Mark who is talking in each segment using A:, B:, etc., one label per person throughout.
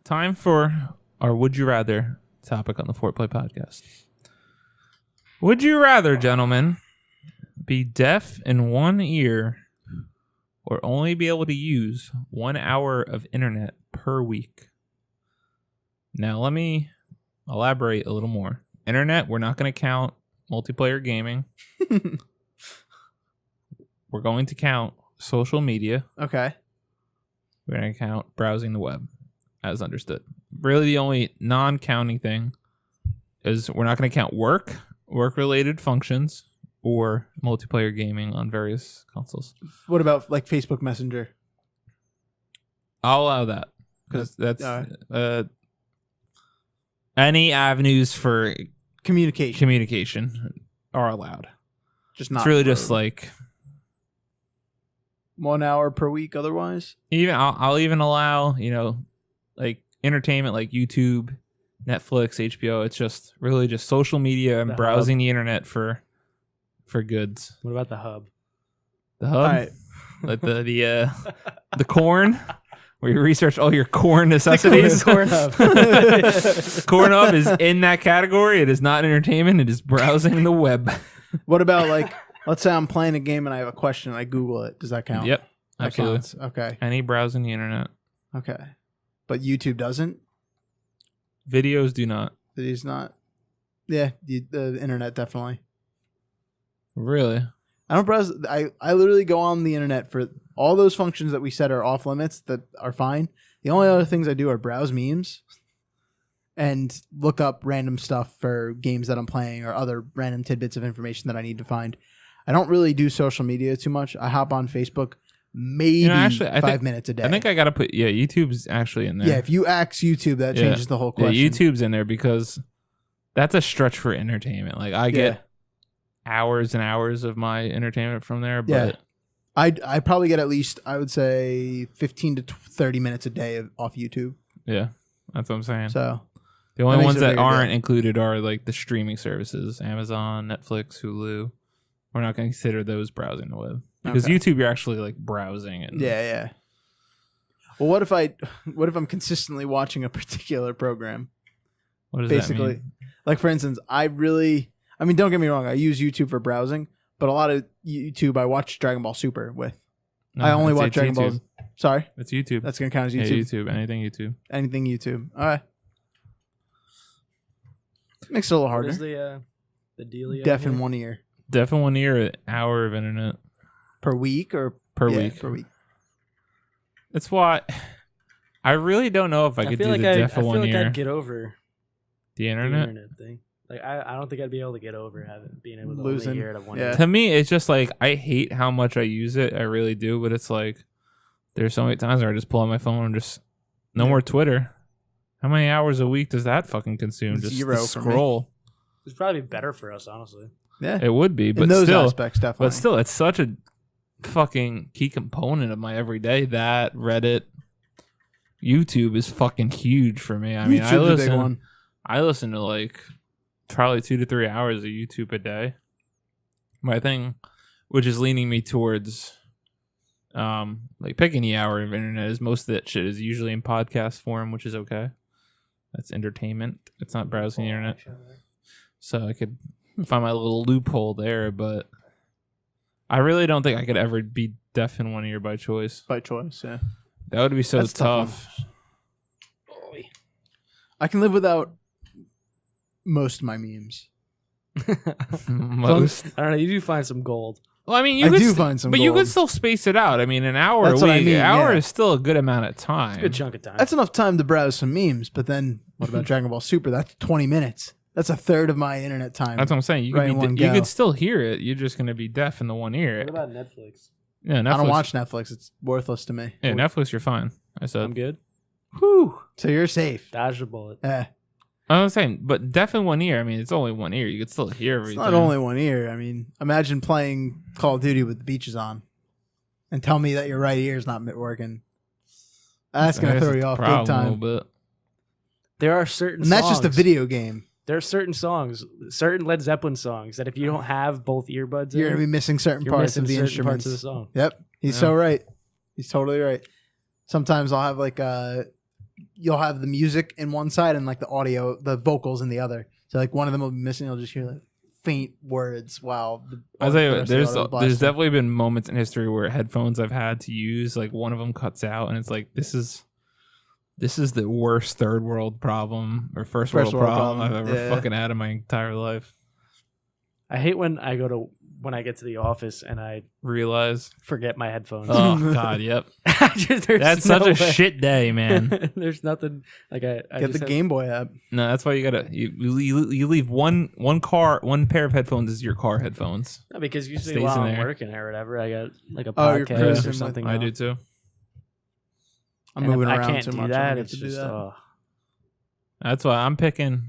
A: time for our Would You Rather topic on the Foreplay podcast. Would you rather, gentlemen, be deaf in one ear or only be able to use 1 hour of internet per week? Now, let me elaborate a little more. Internet, we're not going to count multiplayer gaming. We're going to count social media.
B: Okay.
A: We're going to count browsing the web, as understood. Really, the only non-counting thing is we're not going to count work-related functions, or multiplayer gaming on various consoles.
B: What about like Facebook Messenger?
A: I'll allow that because that's any avenues for communication are allowed.
B: Just not.
A: It's really just like
B: 1 hour per week. Otherwise,
A: even I'll even allow like entertainment like YouTube, Netflix, HBO. It's just really just social media and browsing the internet for goods.
C: What about the hub?
A: The hub,
B: right.
A: Like the corn, where you research all your corn necessities.
C: Corn hub.
A: Corn hub is in that category. It is not entertainment. It is browsing the web.
B: What about like, let's say I'm playing a game and I have a question and I Google it. Does that count?
A: Yep,
B: That
A: absolutely.
B: counts. Okay.
A: Any browsing the internet.
B: Okay. But YouTube doesn't?
A: Videos do not.
B: He's not. Yeah, the internet definitely.
A: Really?
B: I don't browse. I literally go on the internet for all those functions that we said are off limits that are fine. The only other things I do are browse memes and look up random stuff for games that I'm playing or other random tidbits of information that I need to find. I don't really do social media too much. I hop on Facebook maybe
A: actually, I
B: 5 minutes a day.
A: I think I got to put, YouTube's actually in there.
B: Yeah, if you ask YouTube, that changes the whole question.
A: Yeah, YouTube's in there because that's a stretch for entertainment. Like I get hours and hours of my entertainment from there, but
B: I probably get at least, I would say, 15 to 30 minutes a day off YouTube.
A: yeah, that's what I'm saying.
B: So
A: the only
B: makes
A: ones
B: it
A: that
B: very
A: aren't
B: good.
A: included are like the streaming services, Amazon, Netflix, Hulu. We're not going to consider those browsing the web because
B: Okay.
A: YouTube, you're actually like browsing and
B: yeah. Well, what if I'm consistently watching a particular program?
A: what does
B: Basically,
A: that mean?
B: like for instance, don't get me wrong, I use YouTube for browsing, but a lot of YouTube I watch Dragon Ball Super with.
A: No,
B: I only
A: it's
B: watch Dragon
A: YouTube.
B: Ball. Sorry,
A: It's YouTube.
B: that's gonna count as
A: Yeah,
B: YouTube.
A: YouTube. Anything YouTube.
B: Anything YouTube. All right, makes it a little
C: What
B: harder.
C: is the dealio?
B: Deaf
C: here?
B: in 1 ear
A: Deaf in 1 ear, an hour of internet
B: per week or
A: per
B: yeah,
A: week.
B: per week.
A: That's why I really don't know if I could
C: feel
A: do
C: like
A: the deaf
C: I
A: in
C: feel
A: 1
C: like
A: ear.
C: I'd get over
A: The
C: the
A: internet.
C: internet thing. Like I don't think I'd be able to get over being able to
B: Losing.
C: only hear it at one
B: Yeah.
C: ear.
A: To me, it's just like I hate how much I use it. I really do, but it's like there's so many times where I just pull out my phone and just no more Twitter. How many hours a week does that fucking consume? Just
B: Zero
A: to
B: for me.
A: scroll.
C: It's probably better for us, honestly.
B: Yeah,
A: It would be, but
B: in those
A: still,
B: aspects, definitely.
A: but still, it's such a fucking key component of my everyday. That Reddit, YouTube is fucking huge for me. I mean,
B: YouTube's a big one.
A: I listen to like probably 2 to 3 hours of YouTube a day. My thing, which is leaning me towards like picking the hour of internet, is most of that shit is usually in podcast form, which is okay. That's entertainment. It's not browsing the internet. So I could find my little loophole there, but I really don't think I could ever be deaf in 1 ear by choice.
B: By choice, yeah.
A: That would be so
B: That's a tough
A: tough.
B: I can live without most of my memes.
A: Most.
C: I don't know. You do find some gold.
A: Well, I mean, you
B: I
A: could
B: do find some
A: but you
B: gold.
A: could still space it out. I mean, an hour
B: That's
A: a
B: what I
A: week,
B: mean,
A: an hour
B: yeah.
A: is still a good amount of time.
C: Good chunk of time.
B: That's enough time to browse some memes, but then what about Dragon Ball Super? That's 20 minutes. That's a third of my internet time.
A: That's what I'm saying. You
B: Right
A: could
B: in one
A: you
B: go.
A: could still hear it. You're just going to be deaf in the 1 ear.
C: What about Netflix?
A: Yeah, Netflix.
B: I don't watch Netflix. It's worthless to me.
A: Yeah, Netflix, you're fine. I said.
C: I'm good.
A: Whew.
B: So you're safe.
C: Dodge the bullet.
A: I was saying, but deaf in 1 ear. I mean, it's only 1 ear. You could still hear
B: It's
A: everything.
B: not only 1 ear. I mean, imagine playing Call of Duty with the beaches on and tell me that your right ear is not working. That's going to throw you off big
A: A little
B: time.
A: bit.
C: There are certain
B: And that's
C: songs.
B: just a video game.
C: There are certain songs, certain Led Zeppelin songs that if you don't have both earbuds
B: You're going to
C: in,
B: be missing certain
C: you're
B: parts
C: missing
B: of the
C: certain
B: instruments.
C: parts of the song.
B: Yep. He's
A: Yeah.
B: so right. He's totally right. Sometimes I'll have like you'll have the music in one side and like the audio, the vocals in the other. So like one of them will be missing. You'll just hear like faint words. Wow.
A: I'll tell you, there's definitely been moments in history where headphones I've had to use, like one of them cuts out, and it's like this is the worst third world problem or first world problem I've ever fucking had in my entire life.
C: I hate when I get to the office and I
A: realize
C: forget my headphones.
A: Oh God, yep. That's such a shit day, man.
C: There's nothing like I
B: get the Game Boy app.
A: No, that's why you gotta you leave one pair of headphones is your car headphones.
C: No, because usually while I'm working or whatever, I got like a
B: you're
C: podcast or something.
A: I do too.
B: I'm moving around
C: I can't
B: too
C: do
B: much.
C: that. It's just
A: that's why I'm picking.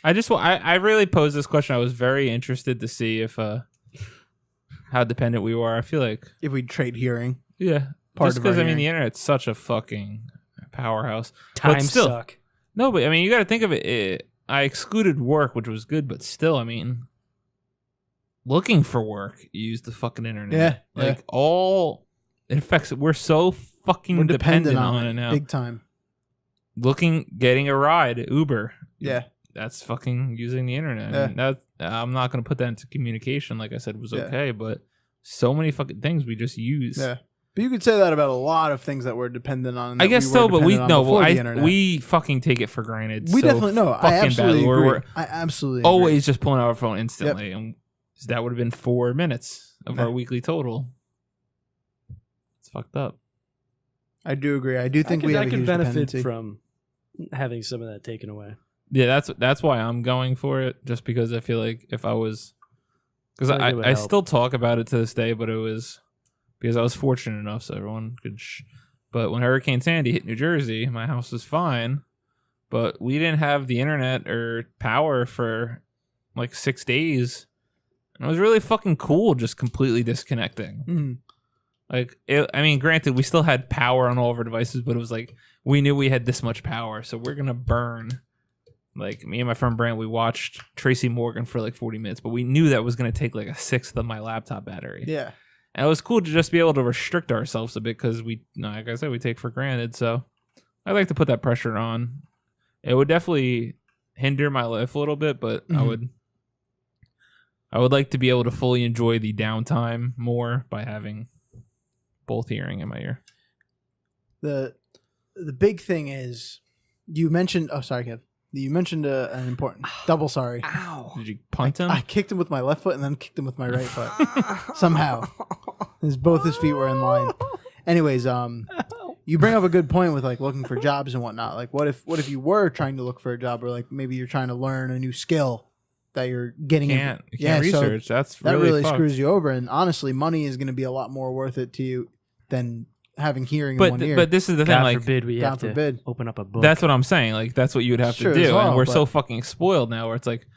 A: I really posed this question. I was very interested to see if how dependent we were. I feel like
B: if we trade hearing,
A: just because I mean the internet's such a fucking powerhouse.
C: Time suck.
A: No, but I mean you got to think of it. I excluded work, which was good, but still, I mean, looking for work, you use the fucking internet.
B: Yeah,
A: like all it affects. We're so fucking dependent on it now.
B: Big time.
A: Getting a ride, Uber.
B: Yeah.
A: That's fucking using the internet.
B: Yeah.
A: And I'm not going to put that into communication. Like I said, was okay, but so many fucking things we just use.
B: Yeah. But you could say that about a lot of things that we're dependent on.
A: I guess so, but we fucking take it for granted.
B: We definitely know. I absolutely agree.
A: We're
B: I absolutely
A: always just pulling out our phone instantly, and that would have been 4 minutes of our weekly total. It's fucked up.
B: I do agree. I do think
C: I could benefit from having some of that taken away.
A: Yeah, that's why I'm going for it. Just because I feel like if I was, because I still talk about it to this day, but it was because I was fortunate enough so everyone could. But when Hurricane Sandy hit New Jersey, my house was fine, but we didn't have the internet or power for like 6 days, and it was really fucking cool just completely disconnecting.
B: Mm.
A: Like, I mean, granted, we still had power on all of our devices, but it was like we knew we had this much power, so we're gonna burn. Like, me and my friend Brant, we watched Tracy Morgan for like 40 minutes, but we knew that was going to take like a sixth of my laptop battery.
B: Yeah.
A: And it was cool to just be able to restrict ourselves a bit because like I said, we take for granted. So I like to put that pressure on. It would definitely hinder my life a little bit, but I would like to be able to fully enjoy the downtime more by having both hearing in my ear.
B: The big thing is you mentioned. Oh, sorry, Kev. You mentioned an important double sorry.
C: Ow.
A: Did you punt him?
B: I kicked him with my left foot and then kicked him with my right foot. Somehow. Both his feet were in line. Anyways, you bring up a good point with like looking for jobs and whatnot. Like what if you were trying to look for a job, or like maybe you're trying to learn a new skill that you're getting
A: you can't research.
B: So
A: that really
B: screws you over. And honestly, money is going to be a lot more worth it to you than having hearing in one ear.
A: But this is the thing,
C: God
A: like,
C: forbid we have to open up a book.
A: That's what I'm saying. Like, that's what you would have to do.
B: Well,
A: and we're so fucking spoiled now where it's like,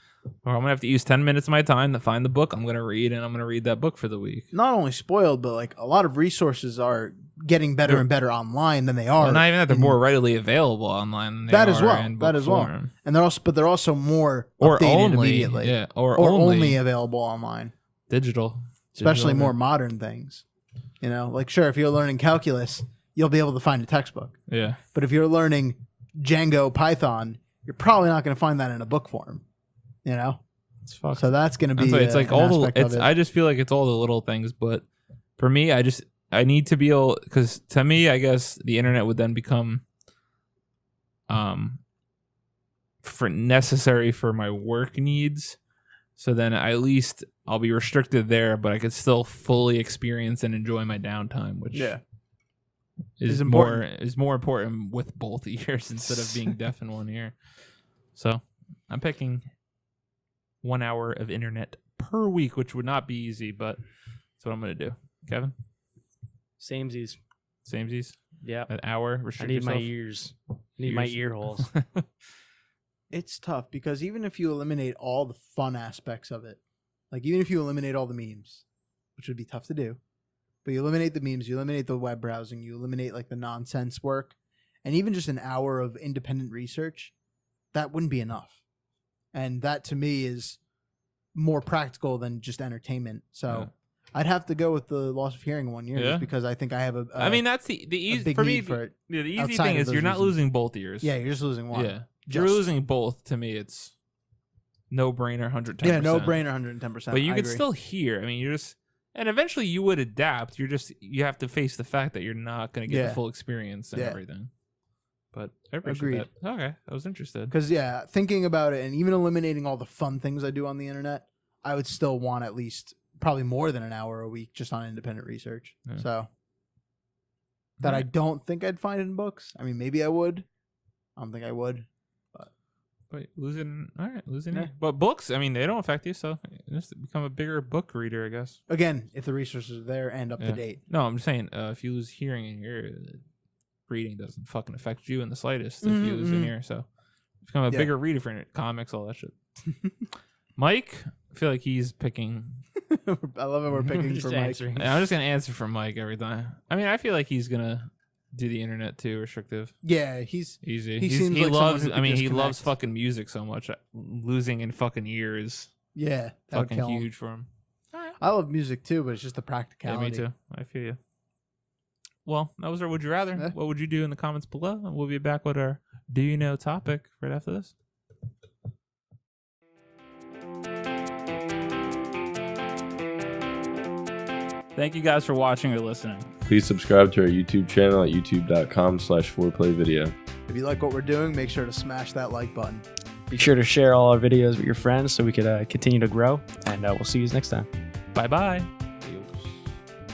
A: well, I'm going to have to use 10 minutes of my time to find the book I'm going to read, and I'm going to read that book for the week.
B: Not only spoiled, but like a lot of resources are getting better and better online than they are.
A: Well, not even that, they're more readily available online than they
B: that
A: are
B: as well.
A: in book
B: That as well.
A: form.
B: And they're also more
A: or
B: updated
A: only,
B: immediately.
A: Yeah,
B: or only available online.
A: Digital.
B: Especially more modern things. You know, like sure, if you're learning calculus, you'll be able to find a textbook.
A: Yeah.
B: But if you're learning Django Python, you're probably not going to find that in a book form. You know?
A: It's fucked.
B: So that's going to be
A: it's like all the
B: it.
A: I just feel like it's all the little things, but for me I need to be able, cuz to me I guess the internet would then become for necessary for my work needs. So then at least I'll be restricted there, but I could still fully experience and enjoy my downtime, which is more important with both ears instead of being deaf in one ear. So I'm picking 1 hour of internet per week, which would not be easy, but that's what I'm going to do. Kevin?
C: Samesies. Yeah.
A: An hour?
C: I need my ears. I need my ear holes.
B: It's tough because even if you eliminate all the fun aspects of it, like even if you eliminate all the memes, which would be tough to do, but you eliminate the memes, you eliminate the web browsing, you eliminate like the nonsense work, and even just an hour of independent research, that wouldn't be enough. And that to me is more practical than just entertainment. So I'd have to go with the loss of hearing in 1 year
A: Yeah.
B: just because I think I have a.
A: I mean, that's the easy
B: big
A: for me.
B: need for it
A: Yeah, the easy
B: outside
A: thing
B: of
A: is
B: those
A: you're not
B: reasons.
A: losing both ears.
B: Yeah, you're just losing one.
A: Yeah, if you're
B: Just.
A: losing both. To me, it's no brainer, 110%.
B: Yeah, no brainer, 110%.
A: But you
B: I
A: could
B: agree.
A: still hear. I mean, you're just, and eventually you would adapt. You have to face the fact that you're not going to get
B: Yeah.
A: the full experience and
B: Yeah.
A: everything. But I appreciate
B: Agreed.
A: that. Okay, I was interested.
B: Because thinking about it and even eliminating all the fun things I do on the internet, I would still want at least probably more than an hour a week just on independent research.
A: Yeah.
B: So that I don't think I'd find in books. I mean, maybe I would. I don't think I would.
A: Wait, losing
B: Yeah.
A: ear. But books, I mean, they don't affect you, so just become a bigger book reader, I guess.
B: Again, if the resources are there and up
A: Yeah.
B: to date.
A: No, I'm just saying, if you lose hearing in your ear, reading doesn't fucking affect you in the slightest if you lose an ear. So become a bigger reader for comics, all that shit. Mike, I feel like he's picking.
B: I love it. We're picking
C: Just
B: for Mike.
C: answering.
A: I'm just gonna answer for Mike every time. I mean, I feel like he's gonna do the internet too, restrictive.
B: Yeah, he's
A: Easy.
B: He seems
A: he
B: like someone
A: loves.
B: who
A: I
B: could
A: mean, he
B: disconnect.
A: loves fucking music so much. Losing in fucking ears,
B: that would
A: fucking
B: kill him.
A: huge for him.
B: I love music too, but it's just the
A: Yeah,
B: practicality.
A: me too. I feel you. Well, that was our Would You Rather.
B: Yeah.
A: What would you do in the comments below? And we'll be back with our Do You Know topic right after this. Thank you guys for watching or listening.
D: Please subscribe to our YouTube channel at youtube.com/4playvideo.
B: If you like what we're doing, make sure to smash that like button.
C: Be sure to share all our videos with your friends so we could continue to grow. And we'll see you next time.
A: Bye-bye.